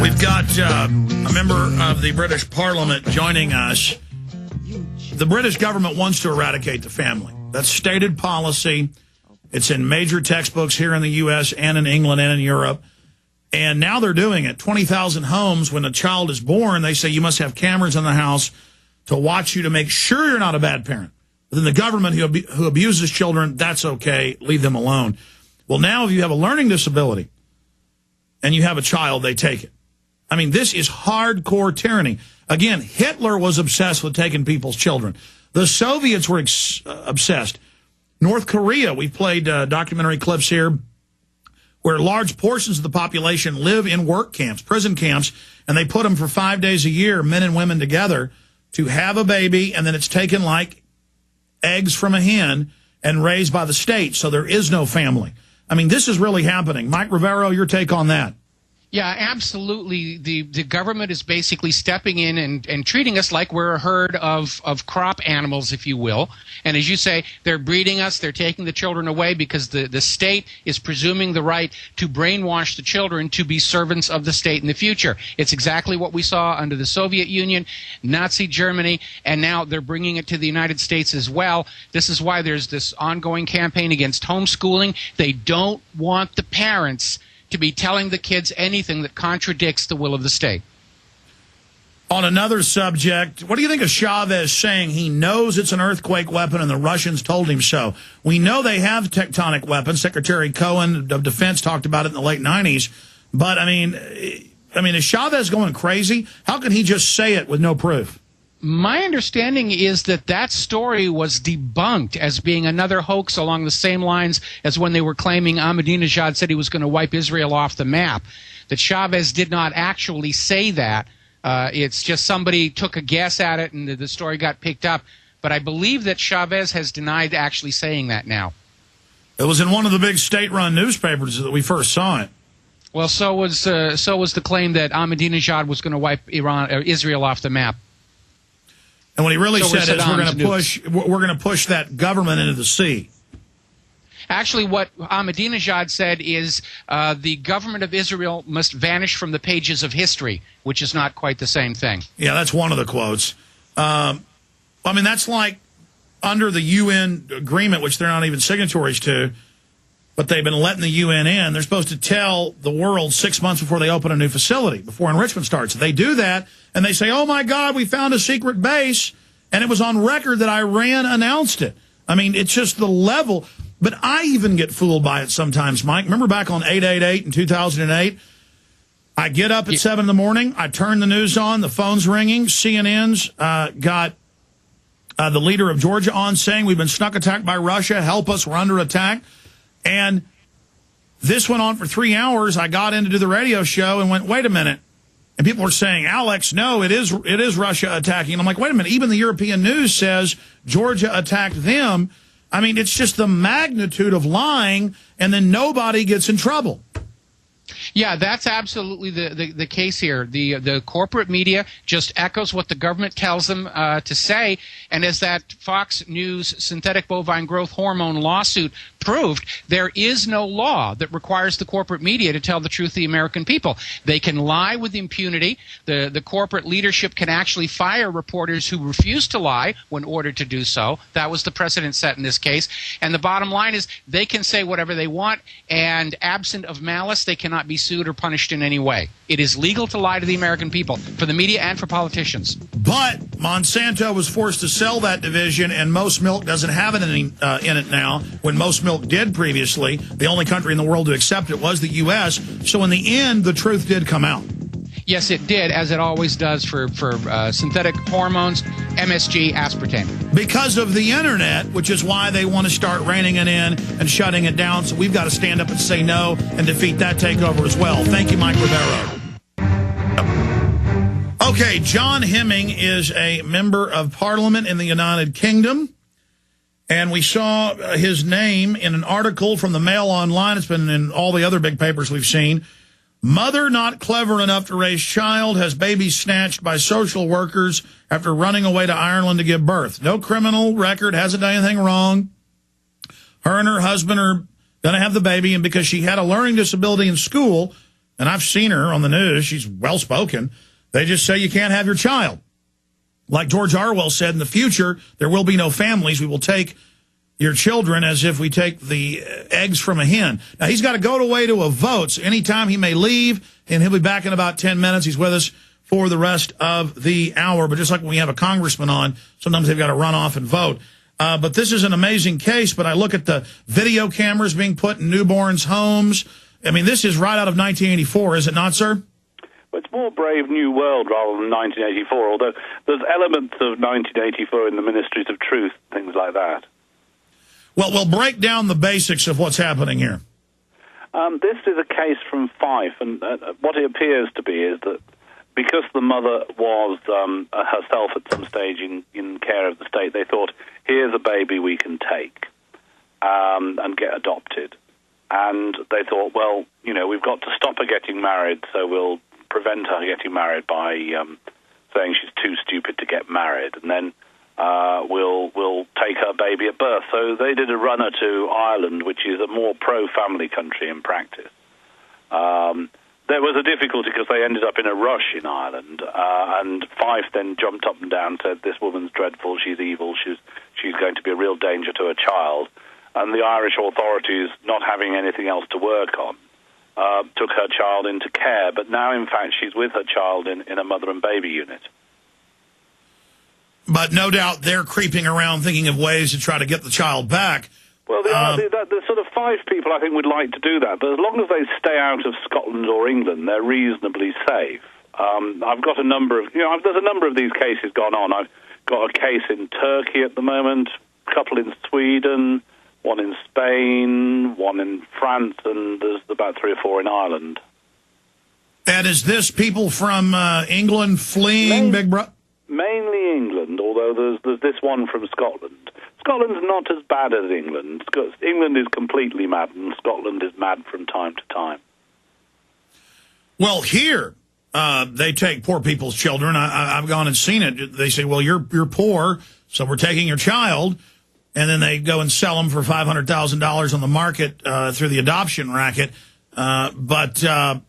We've got a member of the British Parliament joining us. The British government wants to eradicate the family. That's stated policy. It's in major textbooks here in the U.S. and in England and in Europe. And now they're doing it. 20,000 homes, when a child is born, they say you must have cameras in the house to watch you to make sure you're not a bad parent. But then the government who abuses children, that's okay. Leave them alone. Well, now if you have a learning disability and you have a child, they take it. I mean, this is hardcore tyranny. Again, Hitler was obsessed with taking people's children. The Soviets were obsessed. North Korea, we played documentary clips here where large portions of the population live in work camps, prison camps, and they put them for 5 days a year, men and women together, to have a baby, and then it's taken like eggs from a hen and raised by the state, so there is no family. I mean, this is really happening. Mike Rivero, your take on that? Yeah, absolutely. The government is basically stepping in and treating us like we're a herd of crop animals, if you will. And as you say, they're breeding us. They're taking the children away because the state is presuming the right to brainwash the children to be servants of the state in the future. It's exactly what we saw under the Soviet Union, Nazi Germany, and now they're bringing it to the United States as well. This is why there's this ongoing campaign against homeschooling. They don't want the parents to be telling the kids anything that contradicts the will of the state. On another subject, what do you think of Chavez saying he knows it's an earthquake weapon and the Russians told him so? We know they have tectonic weapons. Secretary Cohen of Defense talked about it in the late 90s. But, I mean, is Chavez going crazy? How can he just say it with no proof? My understanding is that story was debunked as being another hoax along the same lines as when they were claiming Ahmadinejad said he was going to wipe Israel off the map. That Chavez did not actually say that. It's just somebody took a guess at it and the story got picked up. But I believe that Chavez has denied actually saying that now. It was in one of the big state-run newspapers that we first saw it. Well, so was the claim that Ahmadinejad was going to wipe Israel off the map. And what he really said is we're going to push that government into the sea. Actually, what Ahmadinejad said is the government of Israel must vanish from the pages of history, which is not quite the same thing. Yeah, that's one of the quotes. I mean, that's like under the UN agreement, which they're not even signatories to, but they've been letting the UN in. They're supposed to tell the world 6 months before they open a new facility, before enrichment starts. They do that, and they say, oh, my God, we found a secret base, and it was on record that Iran announced it. I mean, it's just the level. But I even get fooled by it sometimes, Mike. Remember back on 888 in 2008? I get up at 7 in the morning. I turn the news on. The phone's ringing. CNN's got the leader of Georgia on saying we've been snuck attacked by Russia. Help us. We're under attack. And this went on for 3 hours. I got in to do the radio show and went, wait a minute. And people were saying, Alex, no, it is Russia attacking. And I'm like, wait a minute. Even the European news says Georgia attacked them. I mean, it's just the magnitude of lying, and then nobody gets in trouble. Yeah, that's absolutely the case here. The corporate media just echoes what the government tells them to say, and as that Fox News synthetic bovine growth hormone lawsuit proved, there is no law that requires the corporate media to tell the truth to the American people. They can lie with impunity. The corporate leadership can actually fire reporters who refuse to lie when ordered to do so. That was the precedent set in this case. And the bottom line is they can say whatever they want, and absent of malice, they cannot be sued or punished in any way. It is legal to lie to the American people, for the media and for politicians. But Monsanto was forced to sell that division, and Most Milk doesn't have it in it now, when Most Milk did previously. The only country in the world to accept it was the U.S. So in the end, the truth did come out. Yes, it did, as it always does for synthetic hormones, MSG, aspartame. Because of the Internet, which is why they want to start reining it in and shutting it down. So we've got to stand up and say no and defeat that takeover as well. Thank you, Mike Rivero. Okay, John Hemming is a member of Parliament in the United Kingdom. And we saw his name in an article from the Mail Online. It's been in all the other big papers we've seen. Mother not clever enough to raise child has baby snatched by social workers after running away to Ireland to give birth. No criminal record, hasn't done anything wrong. Her and her husband are going to have the baby, and because she had a learning disability in school, and I've seen her on the news. She's well-spoken. They just say you can't have your child. Like George Orwell said, in the future, there will be no families. We will take your children as if we take the eggs from a hen. Now, he's got to go away to a vote. So anytime he may leave, and he'll be back in about 10 minutes. He's with us for the rest of the hour. But just like when we have a congressman on, sometimes they've got to run off and vote. But this is an amazing case. But I look at the video cameras being put in newborns' homes. I mean, this is right out of 1984, is it not, sir? Well, it's more Brave New World rather than 1984, although there's elements of 1984 in the Ministries of Truth, things like that. Well, we'll break down the basics of what's happening here. This is a case from Fife, and what it appears to be is that because the mother was herself at some stage in care of the state, they thought, here's a baby we can take and get adopted. And they thought, well, you know, we've got to stop her getting married, so we'll prevent her getting married by saying she's too stupid to get married, and then we'll take her baby at birth. So they did a runner to Ireland, which is a more pro-family country in practice. There was a difficulty because they ended up in a rush in Ireland, and Fife then jumped up and down and said, this woman's dreadful, she's evil, she's going to be a real danger to her child. And the Irish authorities, not having anything else to work on, took her child into care. But now, in fact, she's with her child in a mother and baby unit. But no doubt they're creeping around thinking of ways to try to get the child back. Well, the sort of Five people, I think, would like to do that. But as long as they stay out of Scotland or England, they're reasonably safe. I've got a number of, there's a number of these cases gone on. I've got a case in Turkey at the moment, a couple in Sweden, one in Spain, one in France, and there's about 3 or 4 in Ireland. And is this people from England fleeing Big Brother? Mainly England, although there's this one from Scotland. Scotland's not as bad as England. England is completely mad, and Scotland is mad from time to time. Well, here, they take poor people's children. I've gone and seen it. They say, well, you're poor, so we're taking your child. And then they go and sell them for $500,000 on the market through the adoption racket. But I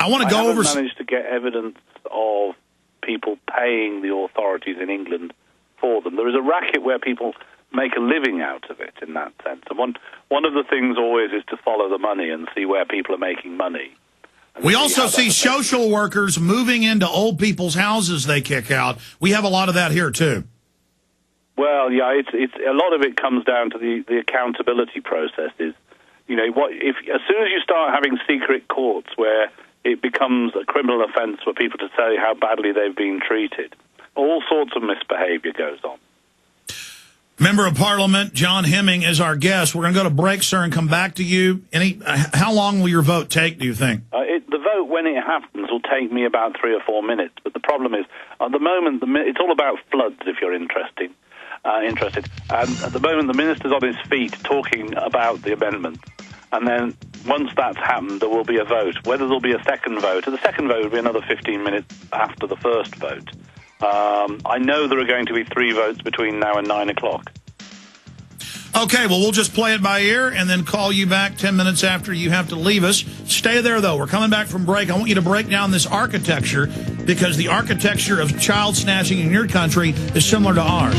want to go over. I haven't managed to get evidence of people paying the authorities in England for them. There is a racket where people make a living out of it in that sense. And one of the things always is to follow the money and see where people are making money. We also see social workers moving into old people's houses they kick out. We have a lot of that here, too. Well, yeah, it's a lot of it comes down to the accountability processes. You know, as soon as you start having secret courts where it becomes a criminal offence for people to say how badly they've been treated, all sorts of misbehaviour goes on. Member of Parliament John Hemming is our guest. We're going to go to break, sir, and come back to you. How long will your vote take, do you think? The vote, when it happens, will take me about 3 or 4 minutes. But the problem is, at the moment, it's all about floods, if you're interested. And at the moment, the minister's on his feet talking about the amendment. And then once that's happened, there will be a vote. Whether there'll be a second vote, the second vote will be another 15 minutes after the first vote. I know there are going to be 3 votes between now and 9 o'clock. Okay, well, we'll just play it by ear and then call you back 10 minutes after you have to leave us. Stay there, though. We're coming back from break. I want you to break down this architecture because the architecture of child snatching in your country is similar to ours.